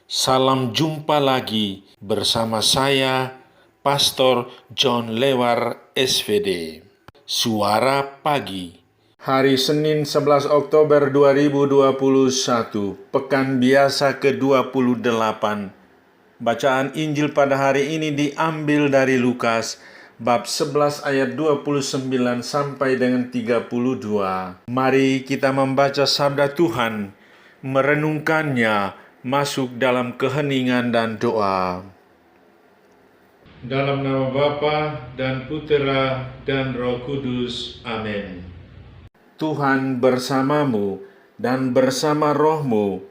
Salam jumpa lagi bersama saya, Pastor John Lewar SVD. Suara Pagi. Hari Senin 11 Oktober 2021, Pekan Biasa ke-28. Bacaan Injil pada hari ini diambil dari Lukas, bab 11 ayat 29 sampai dengan 32. Mari kita membaca sabda Tuhan, merenungkannya, masuk dalam keheningan dan doa. Dalam nama Bapa dan Putera dan Roh Kudus. Amin. Tuhan bersamamu dan bersama rohmu.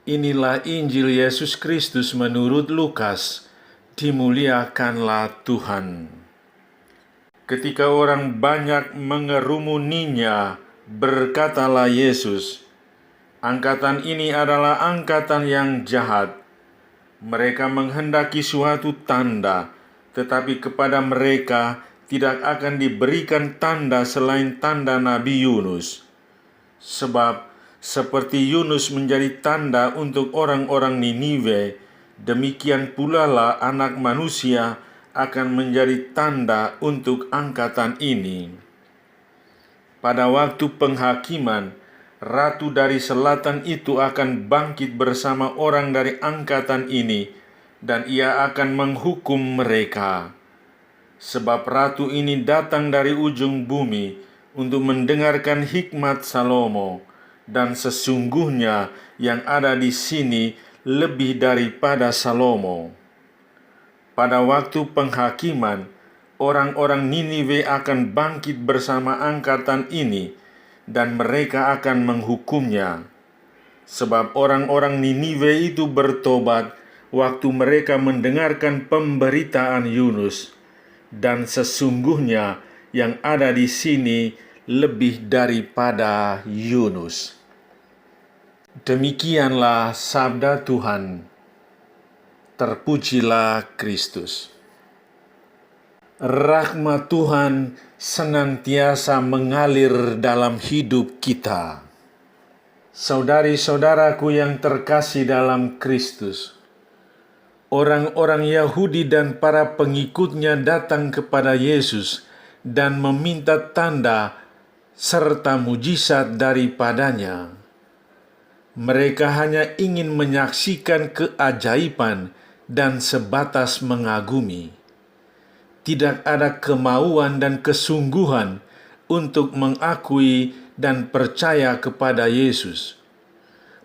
Inilah Injil Yesus Kristus menurut Lukas. Dimuliakanlah Tuhan. Ketika orang banyak mengerumuninya, berkatalah Yesus, "Angkatan ini adalah angkatan yang jahat. Mereka menghendaki suatu tanda, tetapi kepada mereka tidak akan diberikan tanda selain tanda Nabi Yunus. Sebab seperti Yunus menjadi tanda untuk orang-orang Niniwe, demikian pula lah Anak Manusia akan menjadi tanda untuk angkatan ini. Pada waktu penghakiman, Ratu dari selatan itu akan bangkit bersama orang dari angkatan ini, dan ia akan menghukum mereka. Sebab ratu ini datang dari ujung bumi untuk mendengarkan hikmat Salomo, dan sesungguhnya yang ada di sini lebih daripada Salomo. Pada waktu penghakiman, orang-orang Niniwe akan bangkit bersama angkatan ini, dan mereka akan menghukumnya. Sebab orang-orang Niniwe itu bertobat waktu mereka mendengarkan pemberitaan Yunus, dan sesungguhnya yang ada di sini lebih daripada Yunus." Demikianlah sabda Tuhan. Terpujilah Kristus. Rahmat Tuhan senantiasa mengalir dalam hidup kita. Saudari-saudaraku yang terkasih dalam Kristus, orang-orang Yahudi dan para pengikutnya datang kepada Yesus dan meminta tanda serta mujizat daripadanya. Mereka hanya ingin menyaksikan keajaiban dan sebatas mengagumi. Tidak ada kemauan dan kesungguhan untuk mengakui dan percaya kepada Yesus.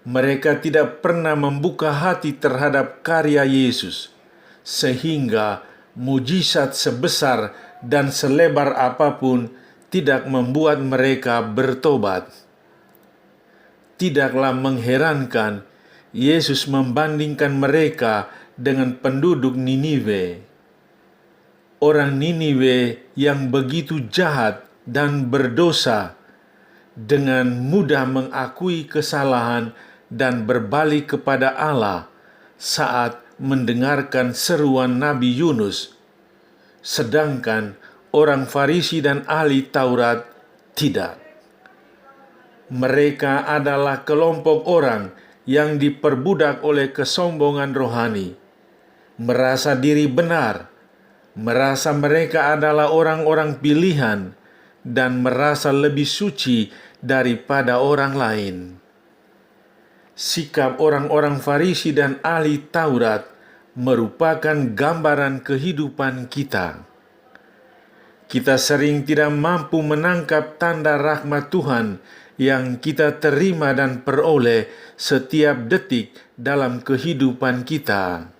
Mereka tidak pernah membuka hati terhadap karya Yesus, sehingga mujizat sebesar dan selebar apapun tidak membuat mereka bertobat. Tidaklah mengherankan Yesus membandingkan mereka dengan penduduk Niniwe. Orang Niniwe yang begitu jahat dan berdosa dengan mudah mengakui kesalahan dan berbalik kepada Allah saat mendengarkan seruan Nabi Yunus, sedangkan orang Farisi dan ahli Taurat tidak. Mereka adalah kelompok orang yang diperbudak oleh kesombongan rohani, merasa diri benar, merasa mereka adalah orang-orang pilihan, dan merasa lebih suci daripada orang lain. Sikap orang-orang Farisi dan ahli Taurat merupakan gambaran kehidupan kita. Kita sering tidak mampu menangkap tanda rahmat Tuhan yang kita terima dan peroleh setiap detik dalam kehidupan kita.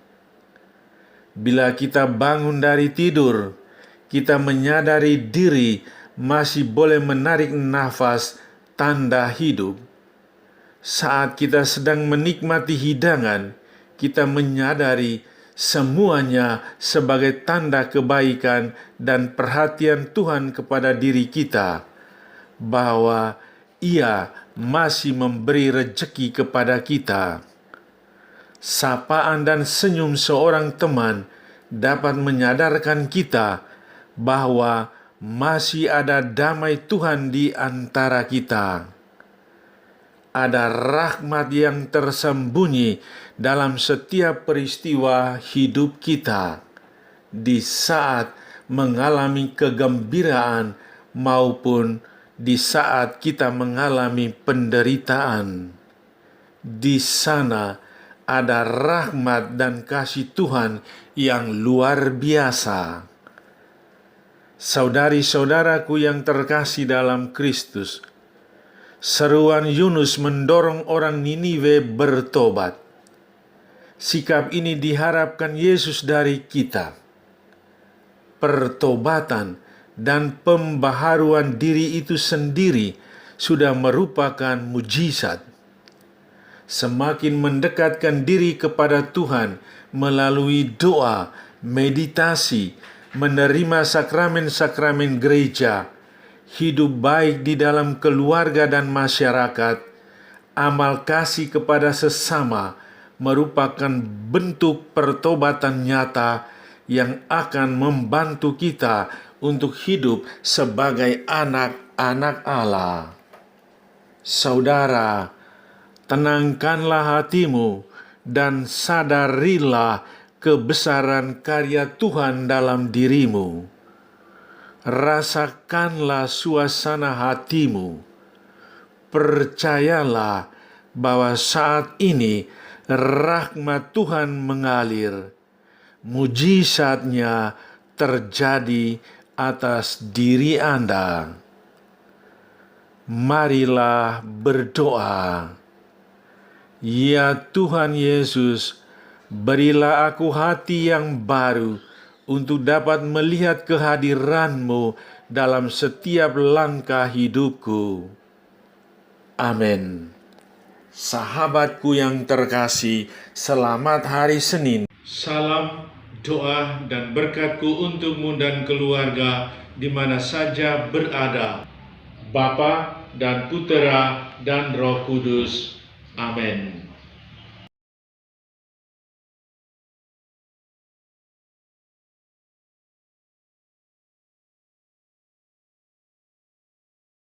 Bila kita bangun dari tidur, kita menyadari diri masih boleh menarik nafas, tanda hidup. Saat kita sedang menikmati hidangan, kita menyadari semuanya sebagai tanda kebaikan dan perhatian Tuhan kepada diri kita, bahwa Ia masih memberi rejeki kepada kita. Sapaan dan senyum seorang teman dapat menyadarkan kita bahwa masih ada damai Tuhan di antara kita. ada rahmat yang tersembunyi dalam setiap peristiwa hidup kita di saat mengalami kegembiraan maupun di saat kita mengalami penderitaan. Di sana ada rahmat dan kasih Tuhan yang luar biasa. Saudari-saudaraku yang terkasih dalam Kristus, seruan Yunus mendorong orang Niniwe bertobat. Sikap ini diharapkan Yesus dari kita. Pertobatan dan pembaharuan diri itu sendiri sudah merupakan mujizat. Semakin mendekatkan diri kepada Tuhan melalui doa, meditasi, menerima sakramen-sakramen gereja, hidup baik di dalam keluarga dan masyarakat, amal kasih kepada sesama merupakan bentuk pertobatan nyata yang akan membantu kita untuk hidup sebagai anak-anak Allah. Saudara, tenangkanlah hatimu dan sadarilah kebesaran karya Tuhan dalam dirimu. Rasakanlah suasana hatimu. Percayalah bahwa saat ini rahmat Tuhan mengalir. Mujizatnya terjadi atas diri Anda. Marilah berdoa. Ya Tuhan Yesus, berilah aku hati yang baru untuk dapat melihat kehadiran-Mu dalam setiap langkah hidupku. Amin. Sahabatku yang terkasih, selamat hari Senin. Salam, doa, dan berkatku untukmu dan keluarga di mana saja berada. Bapa dan Putera dan Roh Kudus. Amin.